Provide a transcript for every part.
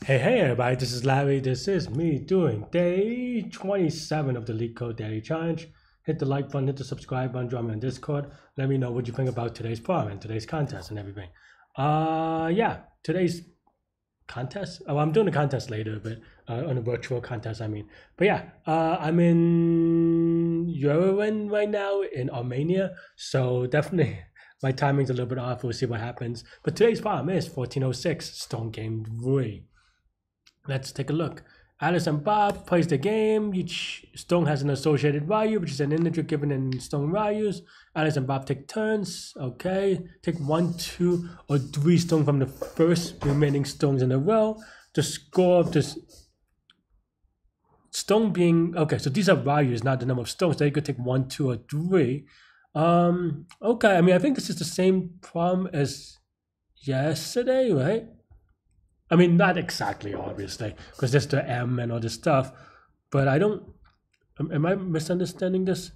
Hey everybody, this is Larry. This is me doing day 27 of the Leetcode Daily Challenge. Hit the like button, hit the subscribe button, join me on Discord. Let me know what you think about today's problem and today's contest and everything. Yeah, today's contest. Oh, I'm doing the contest later, but on a virtual contest, I mean. But yeah, I'm in Yerevan right now in Armenia, so definitely my timing's a little bit off. We'll see what happens. But today's problem is 1406 Stone Game 3. Let's take a look. Alice and Bob plays the game. Each stone has an associated value, which is an integer given in stone values. Alice and Bob take turns. Okay. Take 1, 2, or 3 stones from the first remaining stones in a row. The score of this stone being... Okay, so these are values, not the number of stones. So you could take 1, 2, or 3. Okay, I mean, I think this is the same problem as yesterday, right? I mean, not exactly, obviously, because there's the M and all this stuff, but I don't... Am I misunderstanding this?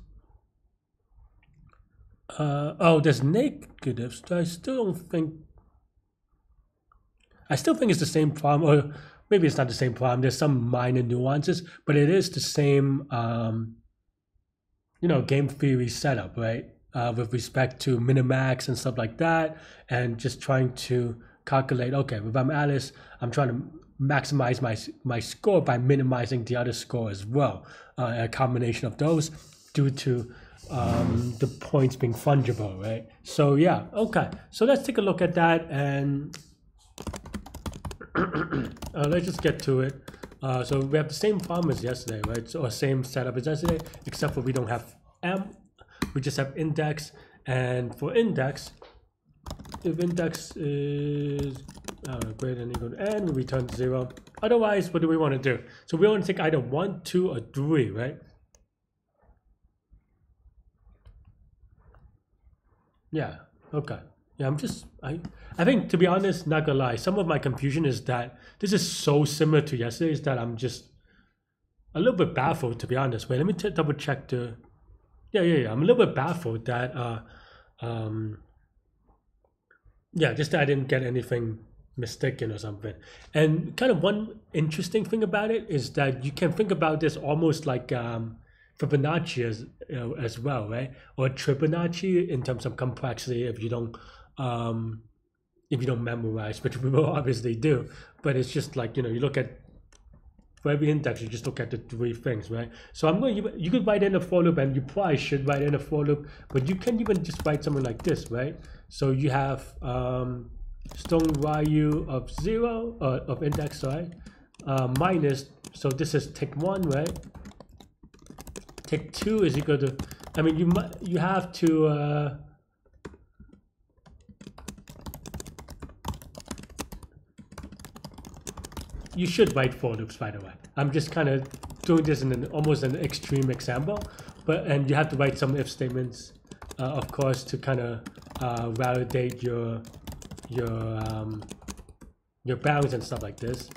Oh, there's negatives. I still think it's the same problem, or maybe it's not the same problem. There's some minor nuances, but it is the same, game theory setup, right? With respect to minimax and stuff like that, and just trying to calculate, okay, if I'm Alice, I'm trying to maximize my score by minimizing the other score as well. A combination of those due to the points being fungible, right? So yeah, okay. So let's take a look at that and let's just get to it. So we have the same problem as yesterday, right? So same setup as yesterday, except for we don't have M, we just have index, and for index, if index is greater than or equal to n, we return 0. Otherwise, what do we want to do? So we want to take either 1, 2, or 3, right? Yeah, okay. Yeah, I think, to be honest, not gonna lie, some of my confusion is that this is so similar to yesterday's that I'm just a little bit baffled, to be honest. Wait, let me double check the... Yeah. I'm a little bit baffled that yeah, just that I didn't get anything mistaken or something. And kind of one interesting thing about it is that you can think about this almost like Fibonacci as well, right? Or Fibonacci in terms of complexity if you don't memorize, which we will obviously do. But it's just like, you look at, for every index, you just look at the 3 things, right? So you could write in a for loop, and you probably should write in a for loop, but you can even just write something like this, right? So you have stone value of 0, of index, sorry, minus, so this is tick 1, right? Tick 2 is equal to, I mean, you have to, you should write for loops, by the way. I'm just kind of doing this in almost an extreme example, and you have to write some if statements, of course, to kind of validate your bounds and stuff like this.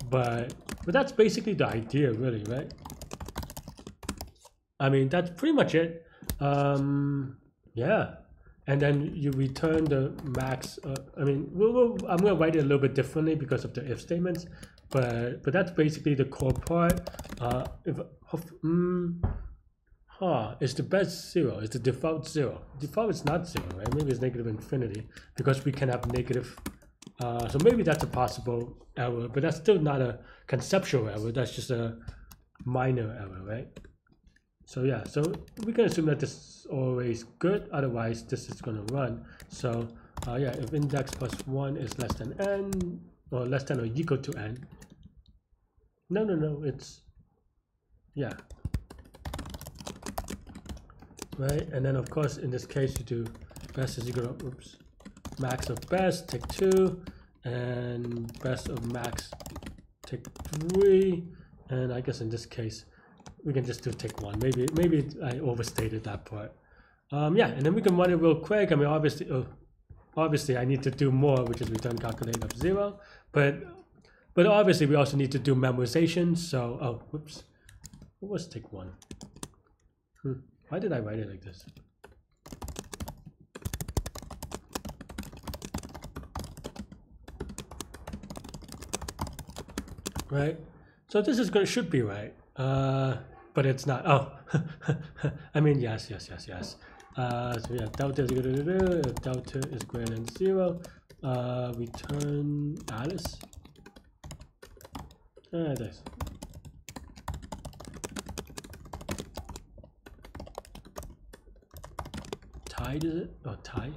But that's basically the idea, really, right? I mean, that's pretty much it. Yeah. And then you return the max. I mean, I'm going to write it a little bit differently because of the if statements, but that's basically the core part. Is the best 0? Is the default 0? Default is not 0, right? Maybe it's negative infinity because we can have negative. So maybe that's a possible error, but that's still not a conceptual error. That's just a minor error, right? So yeah, so we can assume that this is always good, otherwise this is going to run. So yeah, if index plus 1 is less than n, or less than or equal to n. No, it's, yeah. Right, and then of course in this case you do best is equal to, max of best, take 2, and best of max, take 3, and I guess in this case, we can just do tick 1. Maybe I overstated that part. Yeah, and then we can run it real quick. I mean, obviously I need to do more, which is return calculate of 0. But obviously we also need to do memorization. So, whoops, what was tick 1? Why did I write it like this? right? So this is going should be right, but it's not. Oh, I mean yes. So yeah, delta is delta is greater than 0. Return Alice. This. Tide is it? Oh, tie.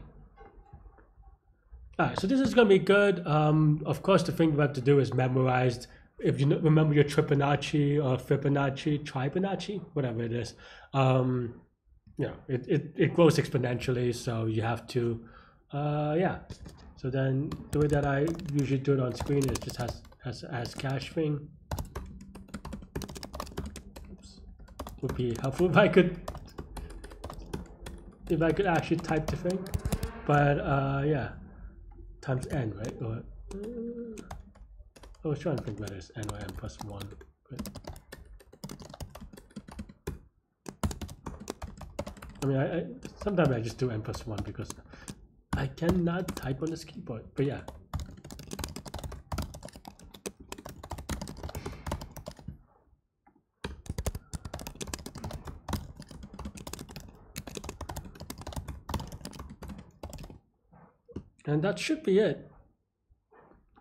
All right, so this is going to be good. Of course, the thing we have to do is memorize. If you remember your Fibonacci or Fibonacci, whatever it is, it grows exponentially. So you have to, yeah. So then the way that I usually do it on screen is just has cache thing. Oops. Would be helpful if I could actually type the thing, but yeah. Times n, right? Or I was trying to think whether it's n or n plus 1. But, I mean, I sometimes I just do n plus 1 because I cannot type on this keyboard. But yeah. And that should be it.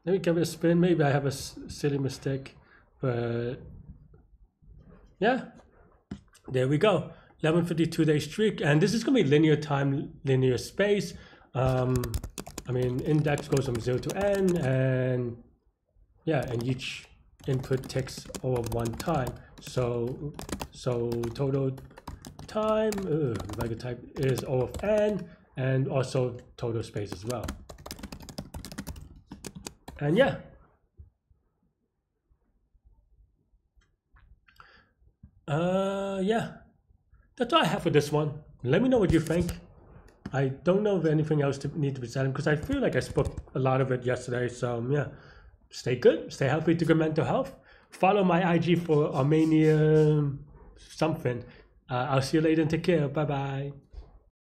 Let me give it a spin. Maybe I have a silly mistake, but yeah, there we go. 1152-day streak, and this is gonna be linear time, linear space. I mean, index goes from 0 to n, and yeah, and each input takes over 1 time. So total time, if I could type, is O of n. And also total space as well. And yeah. Yeah. That's all I have for this one. Let me know what you think. I don't know if anything else needs to be said because I feel like I spoke a lot of it yesterday. So yeah, stay good, stay healthy, to good mental health. Follow my IG for Armenia something. I'll see you later and take care. Bye bye.